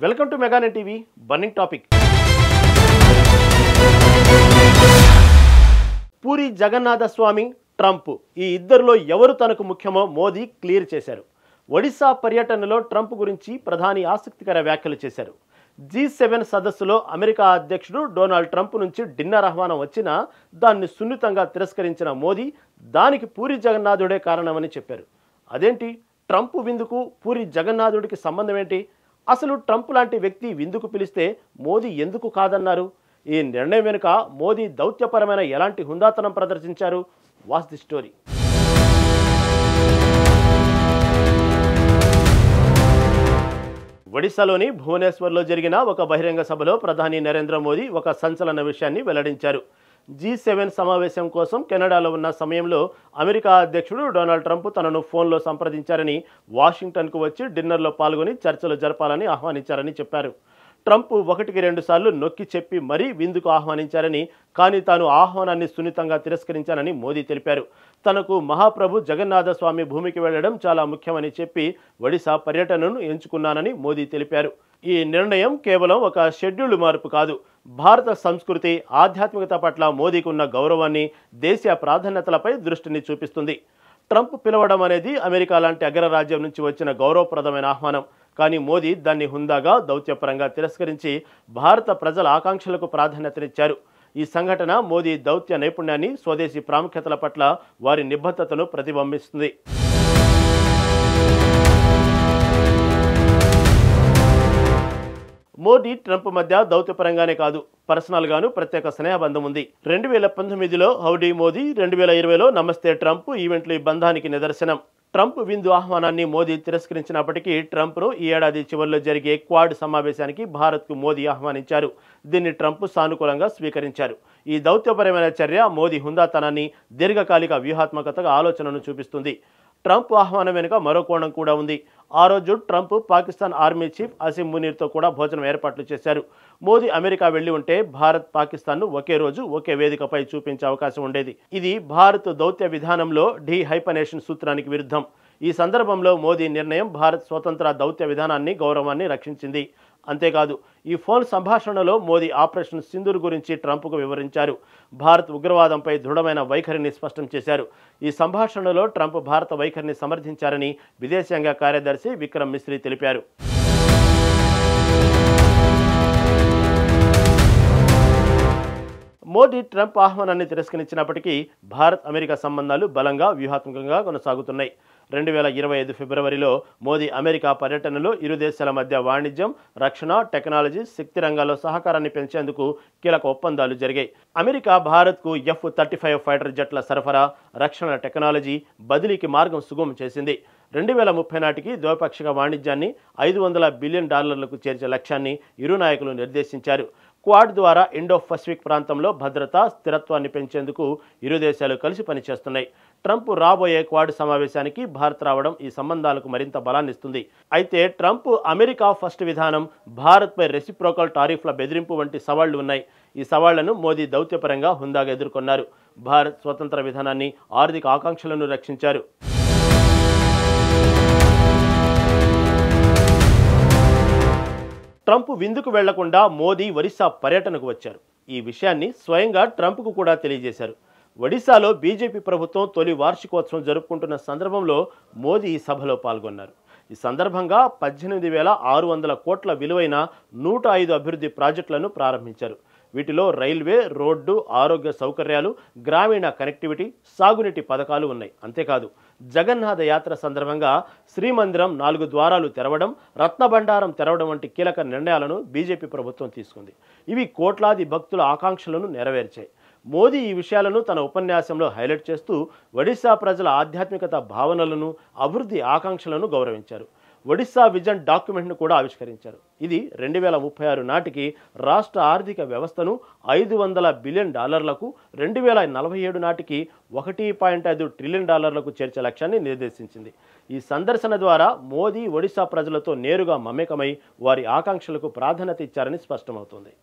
Welcome to Meganet TV burning topic. Puri Jagannatha Swami, Trump ఈ ఇద్దరిలో ఎవరు తనకు ముఖ్యమో మోదీ క్లియర్ చేశారు. ఒడిశా పర్యటనలో ట్రంప్ గురించి ప్రధాని ఆసక్తికర వ్యాఖ్యలు చేశారు. G7 సదస్సులో అమెరికా అధ్యక్షుడు డొనాల్డ్ ట్రంప్ నుంచి డిన్నర్ ఆహ్వానం వచ్చినా దాన్ని సున్నితంగా తిరస్కరించిన మోదీ దానికి పూరి జగన్నాథుడే కారణమని చెప్పారు. అదేంటి, ట్రంప్ విందుకు పూరి జగన్నాథుడికి సంబంధం ఏంటి? అసలు ట్రంప్ లాంటి వ్యక్తి విందుకు పిలిస్తే మోదీ ఎందుకు కాదన్నారు? ఈ నిర్ణయం వెనుక మోదీ దౌత్యపరమైన ఎలాంటి హుందాతనం ప్రదర్శించారు? Watch the story. ఒడిశాలోని భువనేశ్వర్లో జరిగిన ఒక బహిరంగ సభలో ప్రధాని నరేంద్ర మోదీ ఒక సంచలన విషయాన్ని వెల్లడించారు. G7 సమావేశం కోసం కెనడాలో ఉన్న సమయంలో అమెరికా అధ్యక్షుడు డొనాల్డ్ ట్రంప్ తనను ఫోన్లో సంప్రదించారని, వాషింగ్టన్కు వచ్చి డిన్నర్లో పాల్గొని చర్చలు జరపాలని ఆహ్వానించారని చెప్పారు. ట్రంప్ 1-2 సార్లు నొక్కి చెప్పి మరీ విందుకు ఆహ్వానించారని, కానీ తాను ఆహ్వానాన్ని సున్నితంగా తిరస్కరించానని మోదీ తెలిపారు. తనకు మహాప్రభు జగన్నాథ స్వామి భూమికి వెళ్లడం చాలా ముఖ్యమని చెప్పి ఒడిశా పర్యటనను ఎంచుకున్నానని మోదీ తెలిపారు. ఈ నిర్ణయం కేవలం ఒక షెడ్యూల్డ్ మార్పు కాదు, భారత సంస్కృతి, ఆధ్యాత్మికత పట్ల మోదీకి ఉన్న గౌరవాన్ని, దేశీయ ప్రాధాన్యతలపై దృష్టిని చూపిస్తుంది. ట్రంప్ పిలవడం అనేది అమెరికా లాంటి అగ్రరాజ్యం నుంచి వచ్చిన గౌరవప్రదమైన ఆహ్వానం. కానీ మోదీ దాన్ని హుందాగా, దౌత్యపరంగా తిరస్కరించి భారత ప్రజల ఆకాంక్షలకు ప్రాధాన్యతనిచ్చారు. ఈ సంఘటన మోదీ దౌత్య నైపుణ్యాన్ని, స్వదేశీ ప్రాముఖ్యతల పట్ల వారి నిబద్ధతను ప్రతిబింబిస్తుంది. మోదీ ట్రంప్ మధ్య దౌత్యపరంగానే కాదు, పర్సనల్ గాను ప్రత్యేక స్నేహబంధం ఉంది. 2019లో హౌడీ మోదీ, 2020లో నమస్తే ట్రంప్ ఈవెంట్లు ఈ బంధానికి నిదర్శనం. ట్రంప్ విందు ఆహ్వానాన్ని మోదీ తిరస్కరించినప్పటికీ ట్రంప్ను ఈ ఏడాది చివరిలో జరిగే క్వాడ్ సమావేశానికి భారత్కు మోదీ ఆహ్వానించారు. దీన్ని ట్రంప్ సానుకూలంగా స్వీకరించారు. ఈ దౌత్యపరమైన చర్య మోదీ హుందాతనాన్ని, దీర్ఘకాలిక వ్యూహాత్మకతగా ఆలోచనను చూపిస్తుంది. ట్రంప్ ఆహ్వానం వెనుక మరో కోణం కూడా ఉంది. ఆ రోజు Trump Pakistan army chief Asim మునీర్తో కూడా భోజనం ఏర్పాట్లు చేశారు. మోదీ అమెరికా వెళ్లి ఉంటే భారత్, పాకిస్తాన్ను ఒకే రోజు ఒకే వేదికపై చూపించే అవకాశం ఉండేది. ఇది భారత్ దౌత్య విధానంలో డీహైపనేషన్ సూత్రానికి విరుద్ధం. ఈ సందర్భంలో మోదీ నిర్ణయం భారత్ స్వతంత్ర దౌత్య విధానాన్ని, గౌరవాన్ని రక్షించింది. అంతేకాదు, ఈ ఫోన్ సంభాషణలో మోదీ ఆపరేషన్ సింధూర్ గురించి ట్రంప్కు వివరించారు. భారత్ ఉగ్రవాదంపై దృఢమైన వైఖరిని స్పష్టం చేశారు. ఈ సంభాషణలో ట్రంప్ భారత వైఖరిని సమర్థించారని విదేశాంగ కార్యదర్శి విక్రమ్ మిశ్రీ తెలిపారు. మోదీ ట్రంప్ ఆహ్వానాన్ని తిరస్కరించినప్పటికీ భారత్ అమెరికా సంబంధాలు బలంగా, వ్యూహాత్మకంగా కొనసాగుతున్నాయి. 2025 ఫిబ్రవరిలో మోదీ అమెరికా పర్యటనలో ఇరు దేశాల మధ్య వాణిజ్యం, రక్షణ, టెక్నాలజీ, శక్తి రంగాల్లో సహకారాన్ని పెంచేందుకు కీలక ఒప్పందాలు జరిగాయి. అమెరికా భారత్కు F-35 ఫైటర్ జెట్ల సరఫరా, రక్షణ టెక్నాలజీ బదిలీకి మార్గం సుగమం చేసింది. 2030 నాటికి ద్వైపాక్షిక వాణిజ్యాన్ని $500 బిలియన్ చేర్చే లక్ష్యాన్ని ఇరు నాయకులు నిర్దేశించారు. క్వాడ్ ద్వారా ఇండో పసిఫిక్ ప్రాంతంలో భద్రత, స్థిరత్వాన్ని పెంచేందుకు ఇరు దేశాలు కలిసి పనిచేస్తున్నాయి. ట్రంప్ రాబోయే క్వాడ్ సమావేశానికి భారత్ రావడం ఈ సంబంధాలకు మరింత బలాన్నిస్తుంది. అయితే ట్రంప్ అమెరికా ఫస్ట్ విధానం, భారత్పై రెసిప్రోకల్ టారిఫ్ల బెదిరింపు వంటి సవాళ్లు ఉన్నాయి. ఈ సవాళ్లను మోదీ దౌత్యపరంగా హుందాగా ఎదుర్కొన్నారు. భారత్ స్వతంత్ర విధానాన్ని, ఆర్థిక ఆకాంక్షలను రక్షించారు. ట్రంప్ విందుకు వెళ్లకుండా మోదీ ఒడిశా పర్యటనకు వచ్చారు. ఈ విషయాన్ని స్వయంగా ట్రంప్కు కూడా తెలియజేశారు. ఒడిశాలో బీజేపీ ప్రభుత్వం తొలి వార్షికోత్సవం జరుపుకుంటున్న సందర్భంలో మోదీ ఈ సభలో పాల్గొన్నారు. ఈ సందర్భంగా 18,600 కోట్ల విలువైన 105 అభివృద్ధి ప్రాజెక్టులను ప్రారంభించారు. వీటిలో రైల్వే, రోడ్డు, ఆరోగ్య సౌకర్యాలు, గ్రామీణ కనెక్టివిటీ, సాగునీటి పథకాలు ఉన్నాయి. అంతేకాదు, జగన్నాథ యాత్ర సందర్భంగా శ్రీమందిరం 4 ద్వారాలు తెరవడం, రత్నభండారం తెరవడం వంటి కీలక నిర్ణయాలను బీజేపీ ప్రభుత్వం తీసుకుంది. ఇవి కోట్లాది భక్తుల ఆకాంక్షలను నెరవేర్చాయి. మోదీ ఈ విషయాలను తన ఉపన్యాసంలో హైలైట్ చేస్తూ ఒడిశా ప్రజల ఆధ్యాత్మికత భావనలను, అభివృద్ధి ఆకాంక్షలను గౌరవించారు. ఒడిశా విజన్ డాక్యుమెంట్ను కూడా ఆవిష్కరించారు. ఇది 2036 నాటికి రాష్ట్ర ఆర్థిక వ్యవస్థను $500 బిలియన్, 2047 నాటికి $1.5 ట్రిలియన్ చేర్చే లక్ష్యాన్ని నిర్దేశించింది. ఈ సందర్శన ద్వారా మోదీ ఒడిశా ప్రజలతో నేరుగా మమేకమై వారి ఆకాంక్షలకు ప్రాధాన్యత ఇచ్చారని స్పష్టమవుతోంది.